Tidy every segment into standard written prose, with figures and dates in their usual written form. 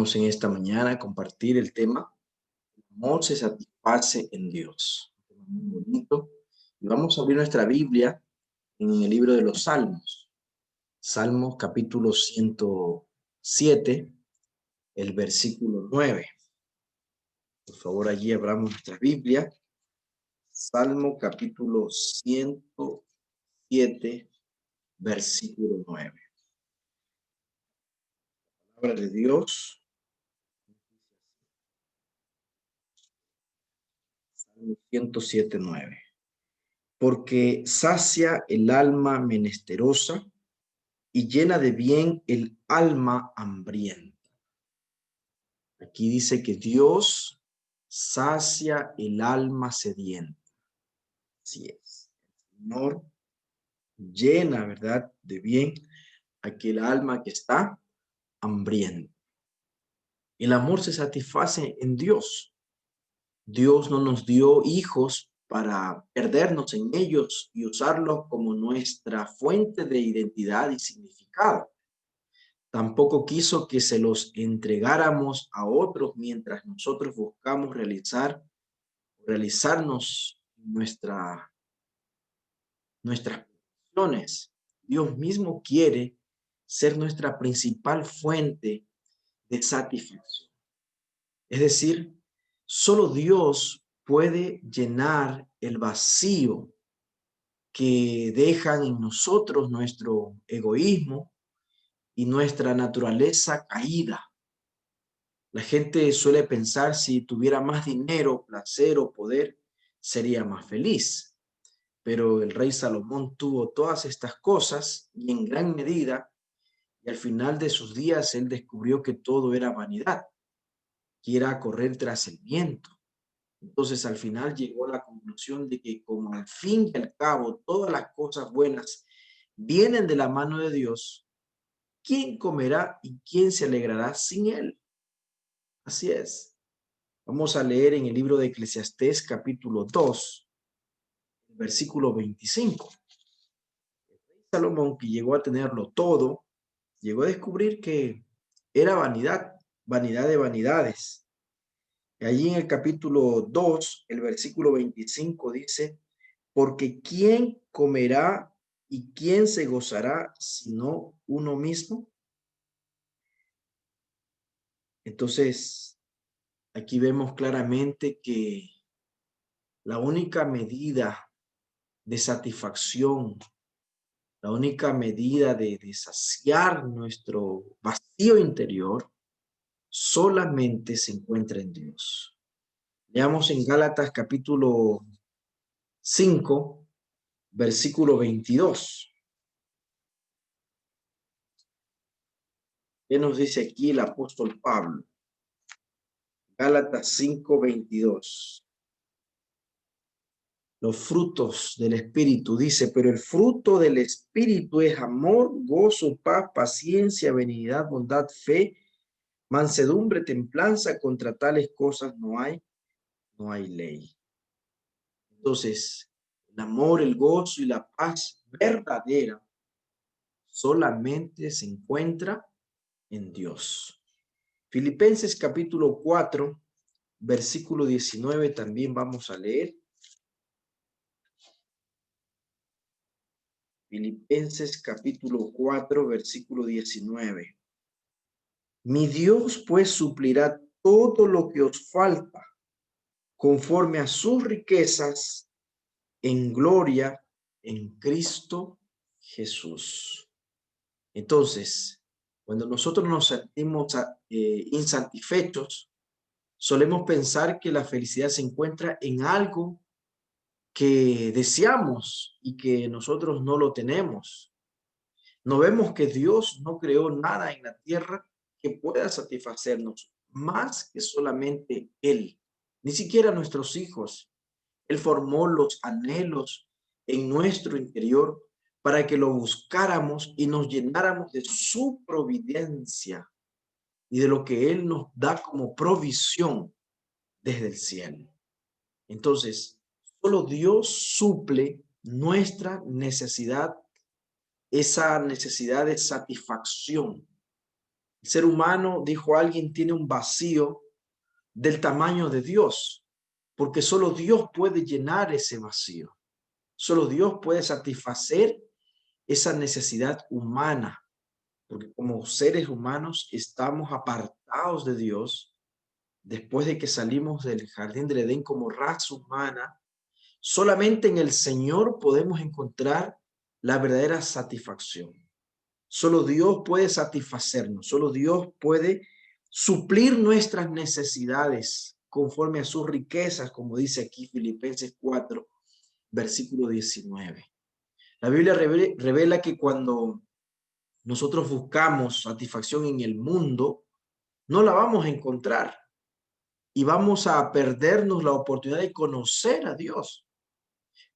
Vamos en esta mañana a compartir el tema "Amor se satisface en Dios". Un tema muy bonito. Y vamos a abrir nuestra Biblia en el libro de los Salmos. Salmos capítulo 107, el versículo 9. Por favor, allí abramos nuestra Biblia. Salmo capítulo 107, versículo 9. Palabra de Dios. Salmo 107, 9. Porque sacia el alma menesterosa y llena de bien el alma hambrienta. Aquí dice que Dios sacia el alma sedienta. Así es. El Señor llena, ¿verdad?, de bien aquel alma que está hambrienta. El amor se satisface en Dios. Dios no nos dio hijos para perdernos en ellos y usarlos como nuestra fuente de identidad y significado. Tampoco quiso que se los entregáramos a otros mientras nosotros buscamos realizarnos nuestras funciones. Dios mismo quiere ser nuestra principal fuente de satisfacción. Es decir, solo Dios puede llenar el vacío que dejan en nosotros nuestro egoísmo y nuestra naturaleza caída. La gente suele pensar si tuviera más dinero, placer o poder, sería más feliz. Pero el rey Salomón tuvo todas estas cosas y en gran medida, y al final de sus días él descubrió que todo era vanidad, que era correr tras el viento. Entonces al final llegó a la conclusión de que como al fin y al cabo todas las cosas buenas vienen de la mano de Dios, ¿quién comerá y quién se alegrará sin él? Así es. Vamos a leer en el libro de Eclesiastés capítulo 2, versículo 25. Salomón, que llegó a tenerlo todo, llegó a descubrir que era vanidad, vanidad de vanidades. Y allí en el capítulo 2, el versículo 25 dice, porque ¿quién comerá y quién se gozará sino uno mismo? Entonces, aquí vemos claramente que la única medida de satisfacción, la única medida de saciar nuestro vacío interior solamente se encuentra en Dios. Leamos en Gálatas capítulo 5, versículo 22. ¿Qué nos dice aquí el apóstol Pablo? Gálatas 5, 22. Los frutos del Espíritu, dice, pero el fruto del Espíritu es amor, gozo, paz, paciencia, benignidad, bondad, fe, mansedumbre, templanza. Contra tales cosas no hay ley. Entonces, el amor, el gozo y la paz verdadera solamente se encuentra en Dios. Filipenses capítulo 4, versículo 19 también vamos a leer. Filipenses capítulo 4, versículo 19. Mi Dios pues suplirá todo lo que os falta conforme a sus riquezas en gloria en Cristo Jesús. Entonces, cuando nosotros nos sentimos insatisfechos, solemos pensar que la felicidad se encuentra en algo que deseamos y que nosotros no lo tenemos. No vemos que Dios no creó nada en la tierra que pueda satisfacernos más que solamente Él, ni siquiera nuestros hijos. Él formó los anhelos en nuestro interior para que lo buscáramos y nos llenáramos de su providencia y de lo que Él nos da como provisión desde el cielo. Entonces, solo Dios suple nuestra necesidad, esa necesidad de satisfacción. El ser humano, dijo alguien, tiene un vacío del tamaño de Dios, porque solo Dios puede llenar ese vacío. Solo Dios puede satisfacer esa necesidad humana, porque como seres humanos estamos apartados de Dios después de que salimos del jardín del Edén como raza humana. Solamente en el Señor podemos encontrar la verdadera satisfacción. Solo Dios puede satisfacernos, solo Dios puede suplir nuestras necesidades conforme a sus riquezas, como dice aquí Filipenses 4, versículo 19. La Biblia revela que cuando nosotros buscamos satisfacción en el mundo, no la vamos a encontrar y vamos a perdernos la oportunidad de conocer a Dios.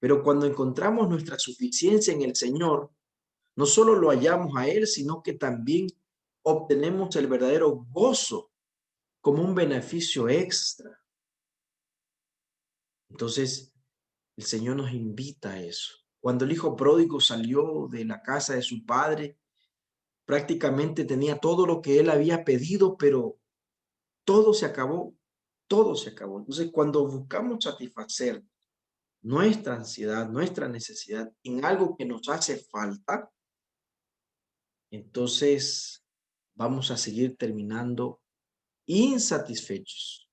Pero cuando encontramos nuestra suficiencia en el Señor, no solo lo hallamos a Él, sino que también obtenemos el verdadero gozo como un beneficio extra. Entonces, el Señor nos invita a eso. Cuando el hijo pródigo salió de la casa de su padre, prácticamente tenía todo lo que él había pedido, pero todo se acabó, todo se acabó. Entonces, cuando buscamos satisfacer nuestra ansiedad, nuestra necesidad en algo que nos hace falta, entonces vamos a seguir terminando insatisfechos.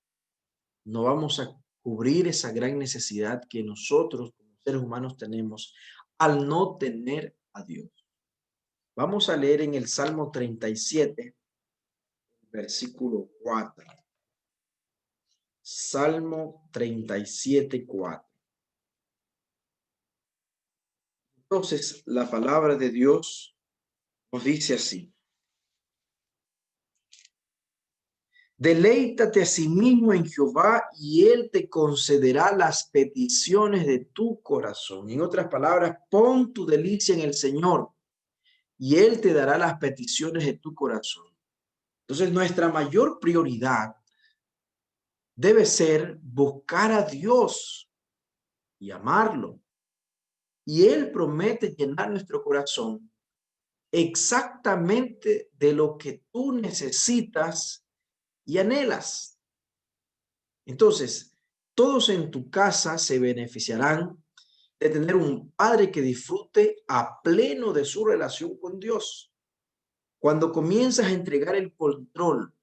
No vamos a cubrir esa gran necesidad que nosotros como seres humanos tenemos al no tener a Dios. Vamos a leer en el Salmo 37, versículo 4. Salmo 37, 4. Entonces, la palabra de Dios nos dice así: deleítate a sí mismo en Jehová y Él te concederá las peticiones de tu corazón. En otras palabras, pon tu delicia en el Señor y Él te dará las peticiones de tu corazón. Entonces, nuestra mayor prioridad debe ser buscar a Dios y amarlo. Y Él promete llenar nuestro corazón exactamente de lo que tú necesitas y anhelas. Entonces, todos en tu casa se beneficiarán de tener un padre que disfrute a pleno de su relación con Dios. Cuando comienzas a entregar el control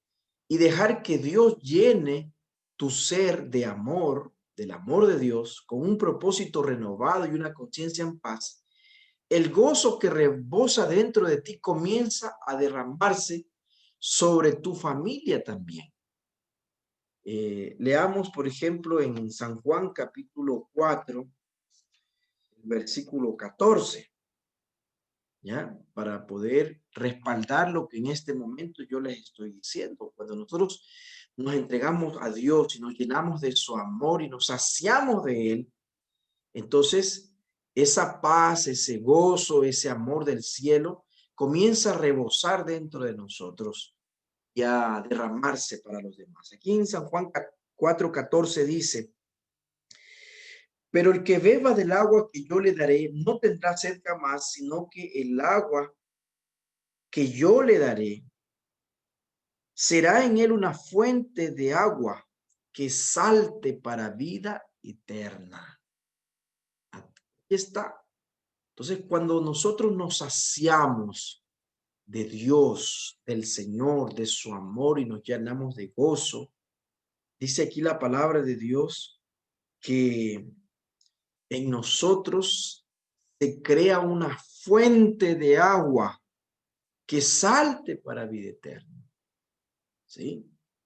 y dejar que Dios llene tu ser de amor, del amor de Dios, con un propósito renovado y una conciencia en paz, el gozo que rebosa dentro de ti comienza a derramarse sobre tu familia también. Leamos, por ejemplo, en San Juan capítulo 4, versículo 14, ¿ya? Para poder respaldar lo que en este momento yo les estoy diciendo. Cuando nosotros nos entregamos a Dios y nos llenamos de su amor y nos saciamos de Él, entonces esa paz, ese gozo, ese amor del cielo comienza a rebosar dentro de nosotros y a derramarse para los demás. Aquí en San Juan 4:14 dice: pero el que beba del agua que yo le daré no tendrá sed jamás, sino que el agua que yo le daré será en él una fuente de agua que salte para vida eterna. Aquí está. Entonces, cuando nosotros nos saciamos de Dios, del Señor, de su amor y nos llenamos de gozo, dice aquí la palabra de Dios que en nosotros se crea una fuente de agua que salte para vida eterna. ¿Sí?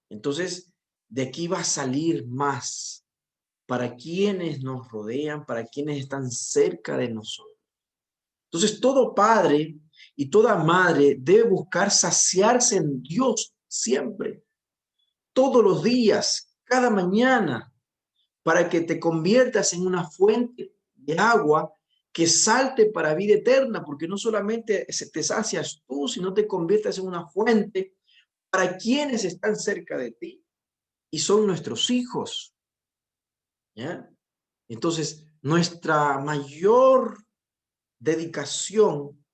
Entonces, de aquí va a salir más para quienes nos rodean, para quienes están cerca de nosotros. Entonces, todo padre y toda madre debe buscar saciarse en Dios siempre, todos los días, cada mañana, para que te conviertas en una fuente de agua que salte para vida eterna, porque no solamente te sacias tú, sino te conviertas en una fuente para quienes están cerca de ti y son nuestros hijos, ¿ya? Entonces, nuestra mayor dedicación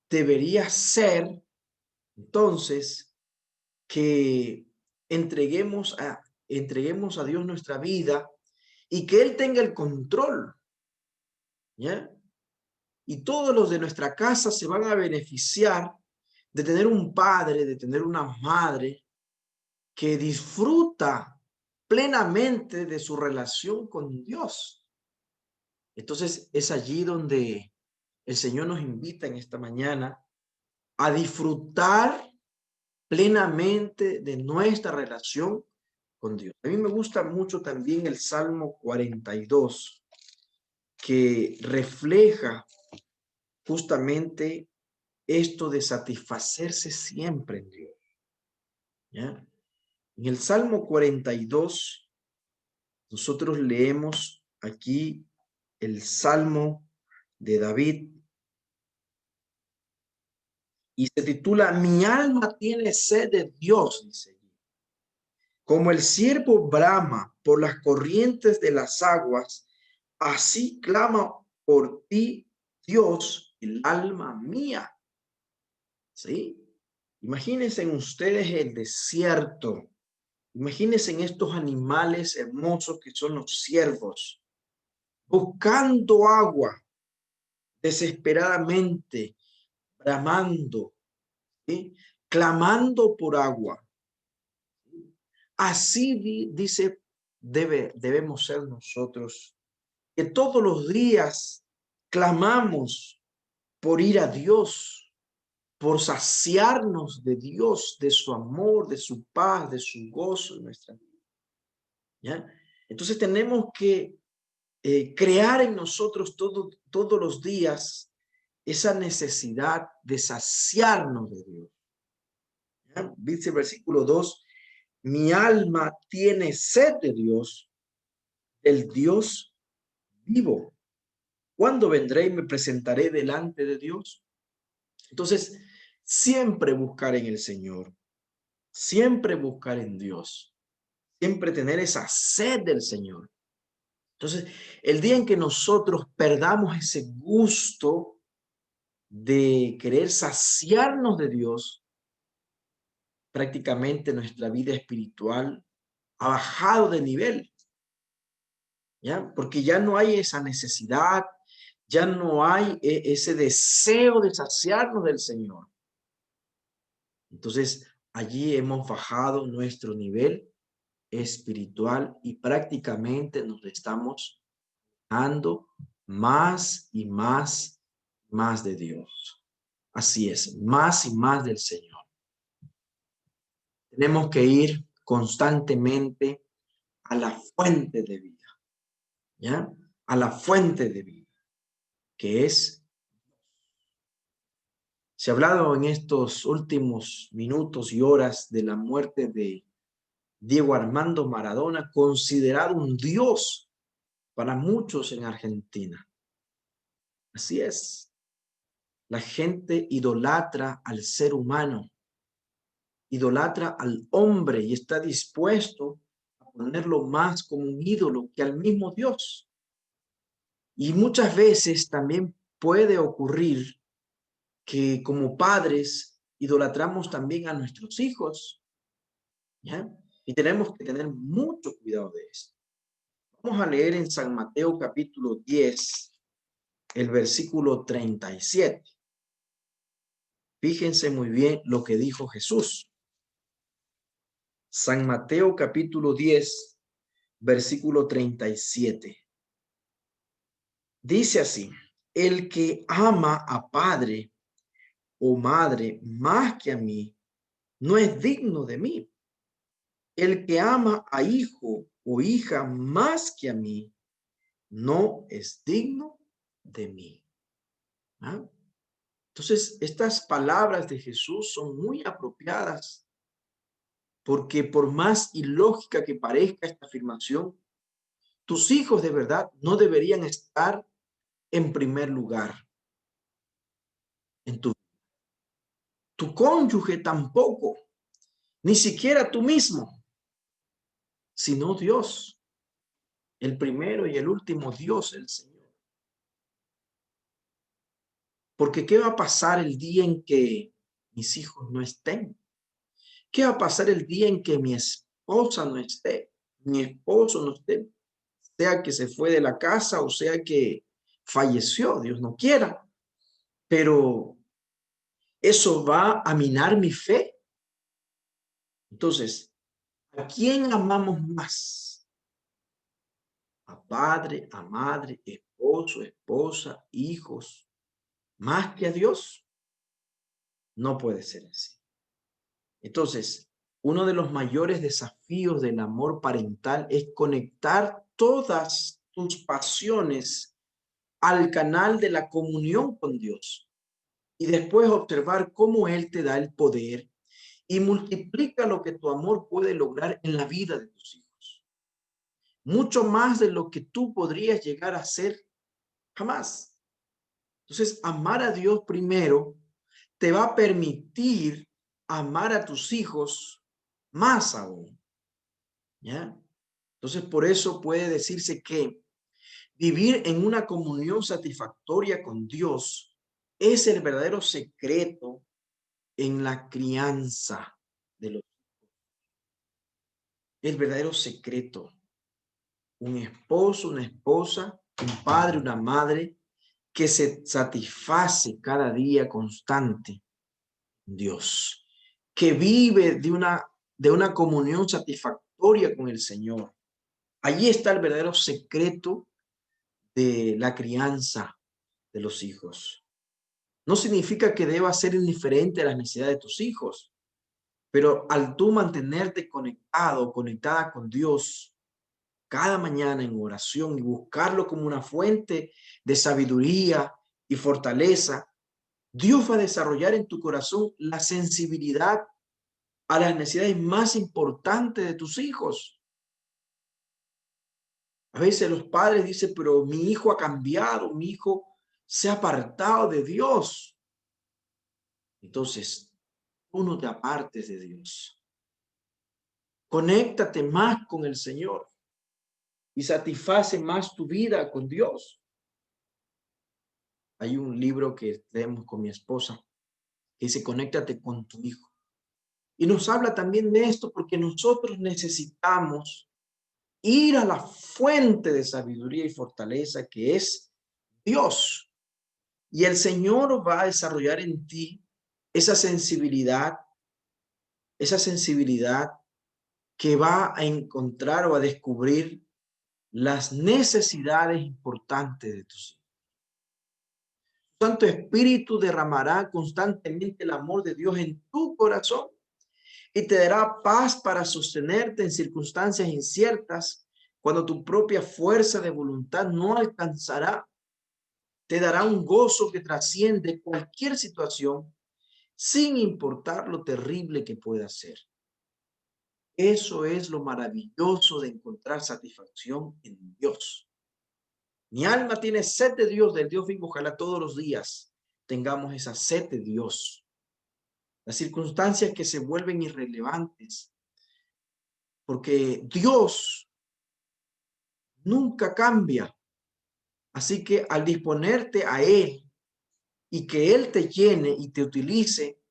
debería ser Entonces, que entreguemos a Dios nuestra vida y que Él tenga el control, ¿ya? Y todos los de nuestra casa se van a beneficiar de tener un padre, de tener una madre que disfruta plenamente de su relación con Dios. Entonces es allí donde el Señor nos invita en esta mañana a disfrutar plenamente de nuestra relación con Dios. A mí me gusta mucho también el Salmo 42, que refleja justamente esto de satisfacerse siempre en Dios, ¿ya? En el Salmo 42, nosotros leemos aquí el Salmo de David y se titula Mi alma tiene sed de Dios, dice. Como el ciervo brama por las corrientes de las aguas, así clama por ti, Dios, el alma mía. ¿Sí? Imagínense en ustedes el desierto. Imagínense en estos animales hermosos que son los ciervos, buscando agua desesperadamente, bramando, ¿sí? Clamando por agua. Así dice, debemos ser nosotros, que todos los días clamamos por ir a Dios, por saciarnos de Dios, de su amor, de su paz, de su gozo en nuestra vida. ¿Ya? Entonces tenemos que crear en nosotros todos los días esa necesidad de saciarnos de Dios. ¿Ya? Dice el versículo 2, mi alma tiene sed de Dios, el Dios vivo. ¿Cuándo vendré y me presentaré delante de Dios? Entonces, siempre buscar en el Señor, siempre buscar en Dios, siempre tener esa sed del Señor. Entonces, el día en que nosotros perdamos ese gusto de querer saciarnos de Dios, prácticamente nuestra vida espiritual ha bajado de nivel, ¿ya? Porque ya no hay esa necesidad, ya no hay ese deseo de saciarnos del Señor. Entonces, allí hemos bajado nuestro nivel espiritual y prácticamente nos estamos dando más y más de Dios. Así es, más y más del Señor. Tenemos que ir constantemente a la fuente de vida, ¿ya? A la fuente de vida, que es, se ha hablado en estos últimos minutos y horas de la muerte de Diego Armando Maradona, considerado un dios para muchos en Argentina. Así es. La gente idolatra al ser humano, idolatra al hombre y está dispuesto a ponerlo más como un ídolo que al mismo Dios. Y muchas veces también puede ocurrir que como padres idolatramos también a nuestros hijos, ¿ya? Y tenemos que tener mucho cuidado de esto. Vamos a leer en San Mateo capítulo 10, el versículo 37. Fíjense muy bien lo que dijo Jesús. San Mateo capítulo 10, versículo 37. Dice así, el que ama a padre o madre más que a mí, no es digno de mí. El que ama a hijo o hija más que a mí, no es digno de mí. ¿Ah? Entonces, estas palabras de Jesús son muy apropiadas, porque por más ilógica que parezca esta afirmación, tus hijos de verdad no deberían estar en primer lugar en tu cónyuge tampoco, ni siquiera tú mismo, sino Dios, el primero y el último Dios, el Señor. Porque ¿qué va a pasar el día en que mis hijos no estén? ¿Qué va a pasar el día en que mi esposa no esté, mi esposo no esté? Sea que se fue de la casa o sea que falleció, Dios no quiera. Pero eso va a minar mi fe. Entonces, ¿a quién amamos más? ¿A padre, a madre, esposo, esposa, hijos, más que a Dios? No puede ser así. Entonces, uno de los mayores desafíos del amor parental es conectar todas tus pasiones al canal de la comunión con Dios y después observar cómo Él te da el poder y multiplica lo que tu amor puede lograr en la vida de tus hijos. Mucho más de lo que tú podrías llegar a ser jamás. Entonces, amar a Dios primero te va a permitir amar a tus hijos más aún. ¿Ya? Entonces, por eso puede decirse que vivir en una comunión satisfactoria con Dios es el verdadero secreto en la crianza de los hijos. El verdadero secreto. Un esposo, una esposa, un padre, una madre que se satisface cada día constante en Dios, que vive de una comunión satisfactoria con el Señor. Allí está el verdadero secreto de la crianza de los hijos. No significa que debas ser indiferente a las necesidades de tus hijos, pero al tú mantenerte conectado, conectada con Dios cada mañana en oración y buscarlo como una fuente de sabiduría y fortaleza, Dios va a desarrollar en tu corazón la sensibilidad a las necesidades más importantes de tus hijos. A veces los padres dicen, pero mi hijo ha cambiado, mi hijo se ha apartado de Dios. Entonces, tú no te apartes de Dios. Conéctate más con el Señor y satisface más tu vida con Dios. Hay un libro que leemos con mi esposa que dice, conéctate con tu hijo. Y nos habla también de esto porque nosotros necesitamos ir a la fuente de sabiduría y fortaleza que es Dios. Y el Señor va a desarrollar en ti esa sensibilidad que va a encontrar o a descubrir las necesidades importantes de tus hijos. Santo Espíritu derramará constantemente el amor de Dios en tu corazón y te dará paz para sostenerte en circunstancias inciertas cuando tu propia fuerza de voluntad no alcanzará. Te dará un gozo que trasciende cualquier situación sin importar lo terrible que pueda ser. Eso es lo maravilloso de encontrar satisfacción en Dios. Mi alma tiene sed de Dios, del Dios vivo. Ojalá todos los días tengamos esa sed de Dios. Las circunstancias que se vuelven irrelevantes, porque Dios nunca cambia. Así que al disponerte a Él y que Él te llene y te utilice,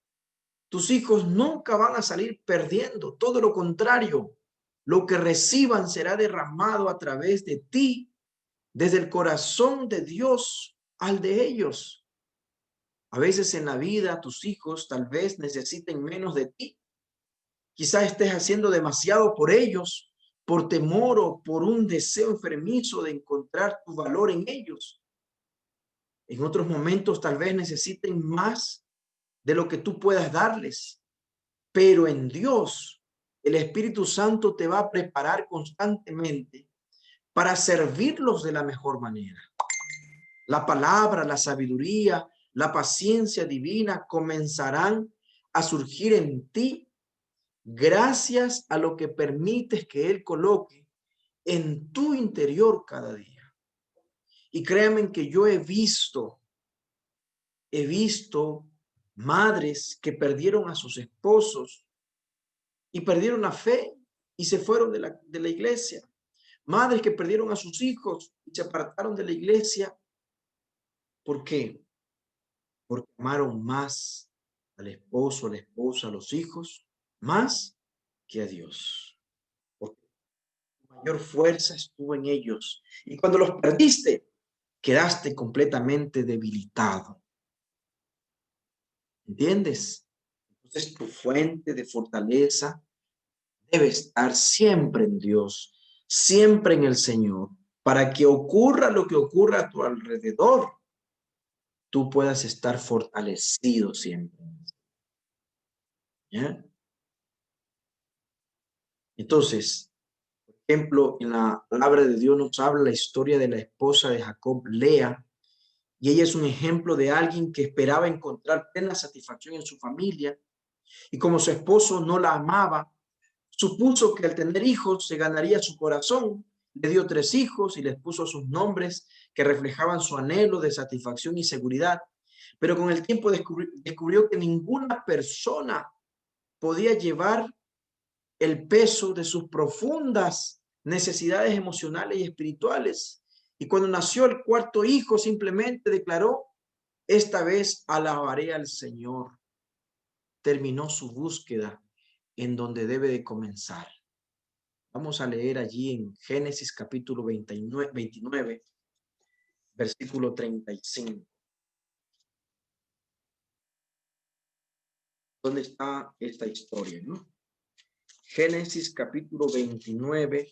tus hijos nunca van a salir perdiendo. Todo lo contrario, lo que reciban será derramado a través de ti, desde el corazón de Dios al de ellos. A veces en la vida tus hijos tal vez necesiten menos de ti. Quizás estés haciendo demasiado por ellos, por temor o por un deseo enfermizo de encontrar tu valor en ellos. En otros momentos tal vez necesiten más de lo que tú puedas darles, pero en Dios el Espíritu Santo te va a preparar constantemente para servirlos de la mejor manera. La palabra, la sabiduría, la paciencia divina comenzarán a surgir en ti gracias a lo que permites que Él coloque en tu interior cada día. Y créanme que yo he visto madres que perdieron a sus esposos y perdieron la fe y se fueron de la iglesia. Madres que perdieron a sus hijos y se apartaron de la iglesia. ¿Por qué? Porque amaron más al esposo, a la esposa, a los hijos, más que a Dios. Porque tu mayor fuerza estuvo en ellos. Y cuando los perdiste, quedaste completamente debilitado. ¿Entiendes? Entonces tu fuente de fortaleza debe estar siempre en Dios, siempre en el Señor, para que ocurra lo que ocurra a tu alrededor, tú puedas estar fortalecido siempre. ¿Ya? Entonces, por ejemplo, en la palabra de Dios nos habla la historia de la esposa de Jacob, Lea, y ella es un ejemplo de alguien que esperaba encontrar plena satisfacción en su familia, y como su esposo no la amaba, supuso que al tener hijos se ganaría su corazón. Le dio 3 hijos y les puso sus nombres que reflejaban su anhelo de satisfacción y seguridad. Pero con el tiempo descubrió que ninguna persona podía llevar el peso de sus profundas necesidades emocionales y espirituales. Y cuando nació el 4º hijo, simplemente declaró: esta vez alabaré al Señor. Terminó su búsqueda en donde debe de comenzar. Vamos a leer allí en Génesis capítulo 29, versículo 35. ¿Dónde está esta historia, no? Génesis capítulo 29,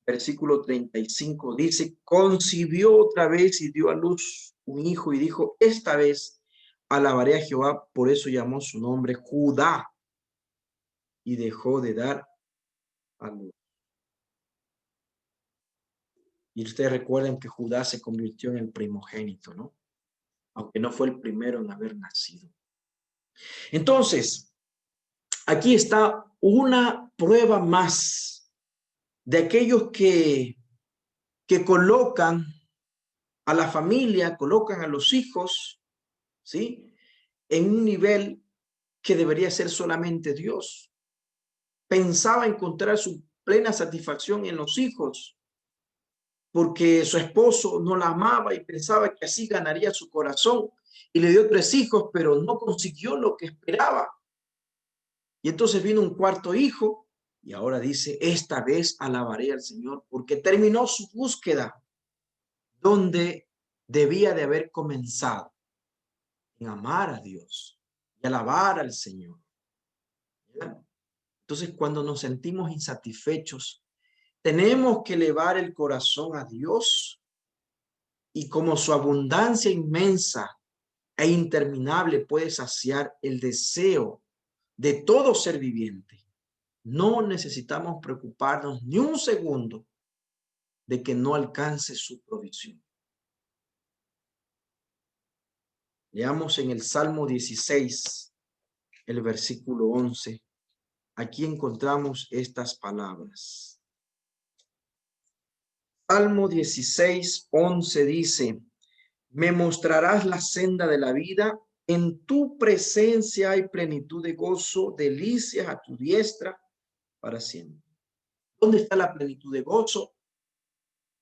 versículo 35 dice: concibió otra vez y dio a luz un hijo y dijo: esta vez alabaré a Jehová. Por eso llamó su nombre Judá y dejó de dar a luz. Y ustedes recuerden que Judá se convirtió en el primogénito, ¿no? Aunque no fue el primero en haber nacido. Entonces, aquí está una prueba más de aquellos que colocan a la familia, colocan a los hijos, ¿sí?, en un nivel que debería ser solamente Dios. Pensaba encontrar su plena satisfacción en los hijos, porque su esposo no la amaba y pensaba que así ganaría su corazón, y le dio 3 hijos, pero no consiguió lo que esperaba. Y entonces vino un 4º hijo y ahora dice: esta vez alabaré al Señor, porque terminó su búsqueda donde debía de haber comenzado, en amar a Dios y alabar al Señor. ¿Ya? Entonces, cuando nos sentimos insatisfechos, tenemos que elevar el corazón a Dios, y como su abundancia inmensa e interminable puede saciar el deseo de todo ser viviente, no necesitamos preocuparnos ni un segundo de que no alcance su provisión. Leamos en el Salmo 16, el versículo 11. Aquí encontramos estas palabras. Salmo 16, 11 dice: me mostrarás la senda de la vida, en tu presencia hay plenitud de gozo, delicias a tu diestra para siempre. ¿Dónde está la plenitud de gozo?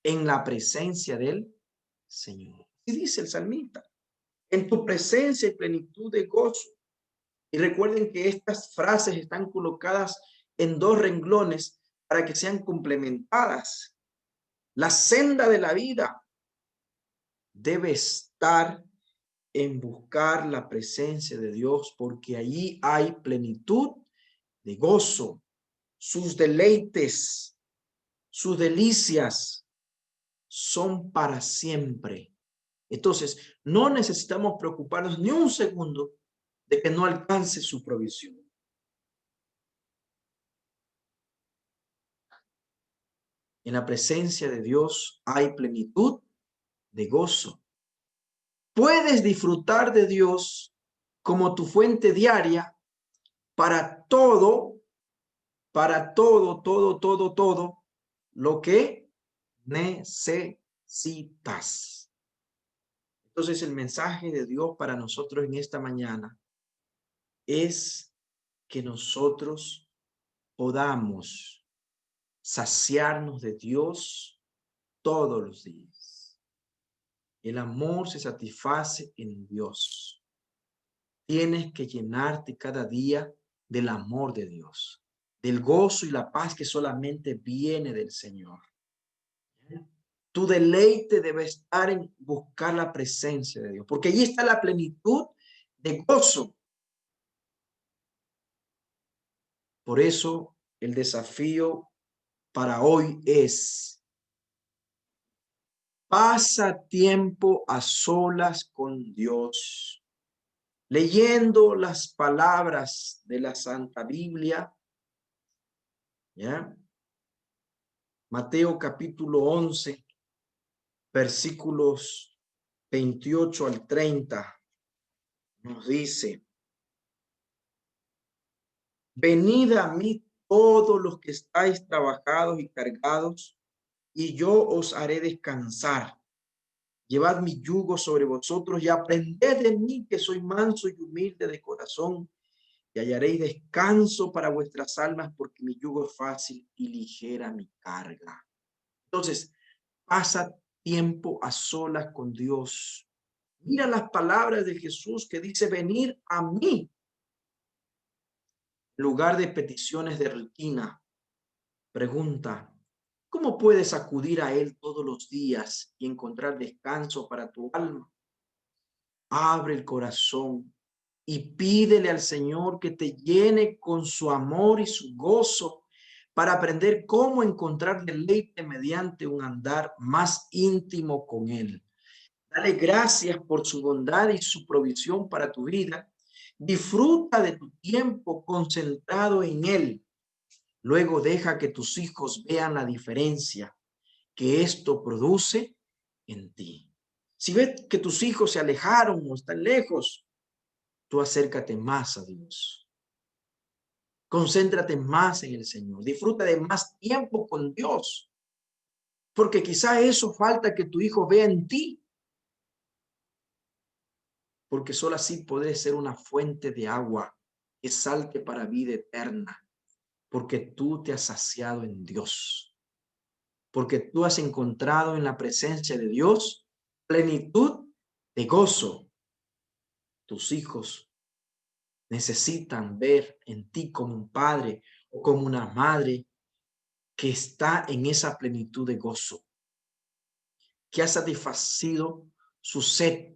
En la presencia del Señor. Y dice el salmista: en tu presencia hay plenitud de gozo. Y recuerden que estas frases están colocadas en 2 renglones para que sean complementadas. La senda de la vida debe estar en buscar la presencia de Dios, porque allí hay plenitud de gozo. Sus deleites, sus delicias son para siempre. Entonces, no necesitamos preocuparnos ni un segundo de que no alcance su provisión. En la presencia de Dios hay plenitud de gozo. Puedes disfrutar de Dios como tu fuente diaria para todo lo que necesitas. Entonces, el mensaje de Dios para nosotros en esta mañana es que nosotros podamos saciarnos de Dios todos los días. El amor se satisface en Dios. Tienes que llenarte cada día del amor de Dios, del gozo y la paz que solamente viene del Señor. Tu deleite debe estar en buscar la presencia de Dios, porque allí está la plenitud de gozo. Por eso el desafío para hoy es: pasa tiempo a solas con Dios, leyendo las palabras de la Santa Biblia, ¿ya? Mateo capítulo 11, versículos 28 al 30, nos dice: venid a mí todos los que estáis trabajados y cargados, y yo os haré descansar. Llevad mi yugo sobre vosotros y aprended de mí, que soy manso y humilde de corazón, y hallaréis descanso para vuestras almas, porque mi yugo es fácil y ligera mi carga. Entonces, pasa tiempo a solas con Dios. Mira las palabras de Jesús que dice: venir a mí. En lugar de peticiones de rutina, pregunta: ¿cómo puedes acudir a Él todos los días y encontrar descanso para tu alma? Abre el corazón y pídele al Señor que te llene con su amor y su gozo para aprender cómo encontrar deleite mediante un andar más íntimo con Él. Dale gracias por su bondad y su provisión para tu vida. Disfruta de tu tiempo concentrado en Él. Luego deja que tus hijos vean la diferencia que esto produce en ti. Si ves que tus hijos se alejaron o están lejos, tú acércate más a Dios. Concéntrate más en el Señor. Disfruta de más tiempo con Dios. Porque quizá eso falta que tu hijo vea en ti. Porque solo así podré ser una fuente de agua que salte para vida eterna. Porque tú te has saciado en Dios. Porque tú has encontrado en la presencia de Dios plenitud de gozo. Tus hijos necesitan ver en ti como un padre o como una madre que está en esa plenitud de gozo, que ha satisfacido su sed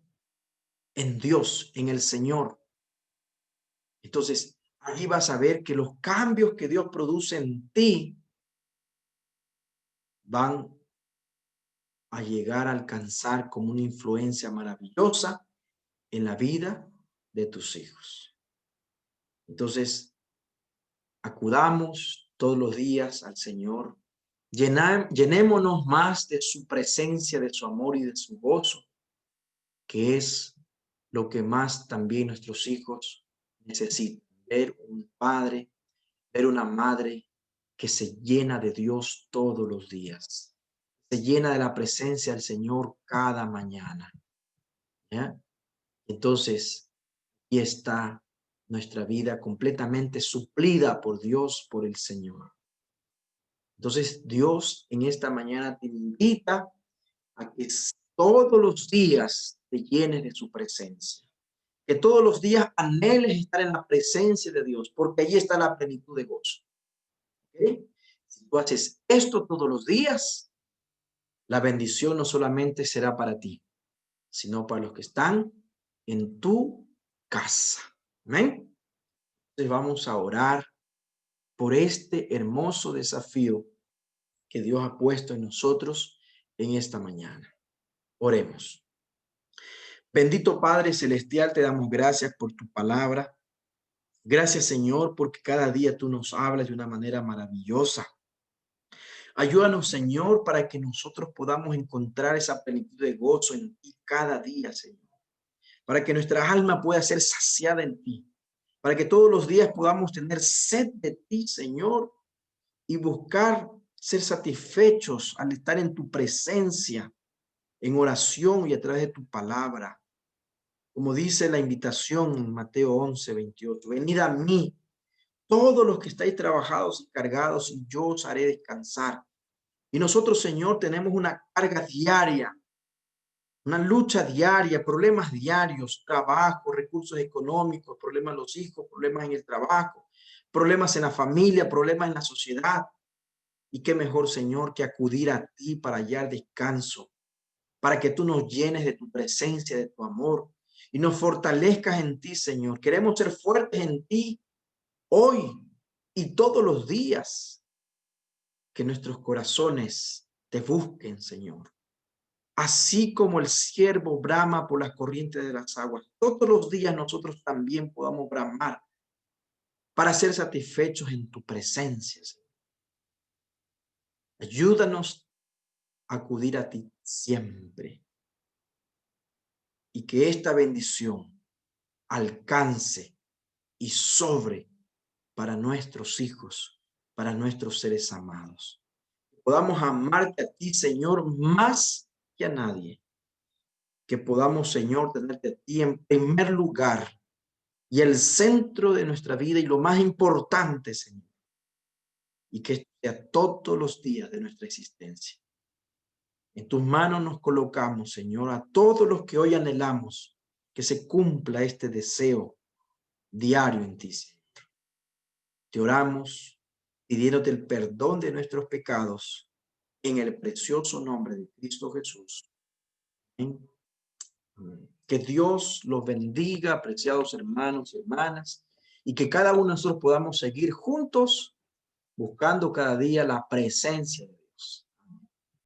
en Dios, en el Señor. Entonces, allí vas a ver que los cambios que Dios produce en ti van a llegar a alcanzar como una influencia maravillosa en la vida de tus hijos. Entonces, acudamos todos los días al Señor. Llenémonos más de su presencia, de su amor y de su gozo, que es lo que más también nuestros hijos necesitan. Ver un padre, ver una madre que se llena de Dios todos los días, se llena de la presencia del Señor cada mañana, ¿ya? Entonces, y está nuestra vida completamente suplida por Dios, por el Señor. Entonces, Dios en esta mañana te invita a que todos los días te llenes de su presencia, que todos los días anheles estar en la presencia de Dios, porque allí está la plenitud de gozo. ¿Okay? Si tú haces esto todos los días, la bendición no solamente será para ti, sino para los que están en tu casa. Amén. Entonces vamos a orar por este hermoso desafío que Dios ha puesto en nosotros en esta mañana. Oremos. Bendito Padre Celestial, te damos gracias por tu palabra. Gracias, Señor, porque cada día tú nos hablas de una manera maravillosa. Ayúdanos, Señor, para que nosotros podamos encontrar esa plenitud de gozo en ti cada día, Señor. Para que nuestra alma pueda ser saciada en ti. Para que todos los días podamos tener sed de ti, Señor, y buscar ser satisfechos al estar en tu presencia, en oración y a través de tu palabra. Como dice la invitación en Mateo 11, 28, venid a mí, todos los que estáis trabajados y cargados, y yo os haré descansar. Y nosotros, Señor, tenemos una carga diaria Una lucha diaria, problemas diarios, trabajo, recursos económicos, problemas en los hijos, problemas en el trabajo, problemas en la familia, problemas en la sociedad. Y qué mejor, Señor, que acudir a ti para hallar descanso, para que tú nos llenes de tu presencia, de tu amor y nos fortalezcas en ti, Señor. Queremos ser fuertes en ti hoy y todos los días. Que nuestros corazones te busquen, Señor. Así como el ciervo brama por las corrientes de las aguas, todos los días nosotros también podamos bramar para ser satisfechos en tu presencia, Señor. Ayúdanos a acudir a ti siempre y que esta bendición alcance y sobre para nuestros hijos, para nuestros seres amados. Podamos amarte a ti, Señor, más que a nadie. Que podamos, Señor, tenerte a ti en primer lugar y el centro de nuestra vida y lo más importante, Señor. Y que esto sea todos los días de nuestra existencia. En tus manos nos colocamos, Señor, a todos los que hoy anhelamos que se cumpla este deseo diario en ti, Señor. Te oramos pidiéndote el perdón de nuestros pecados en el precioso nombre de Cristo Jesús. Amén. Que Dios los bendiga, apreciados hermanos y hermanas, y que cada uno de nosotros podamos seguir juntos buscando cada día la presencia de Dios.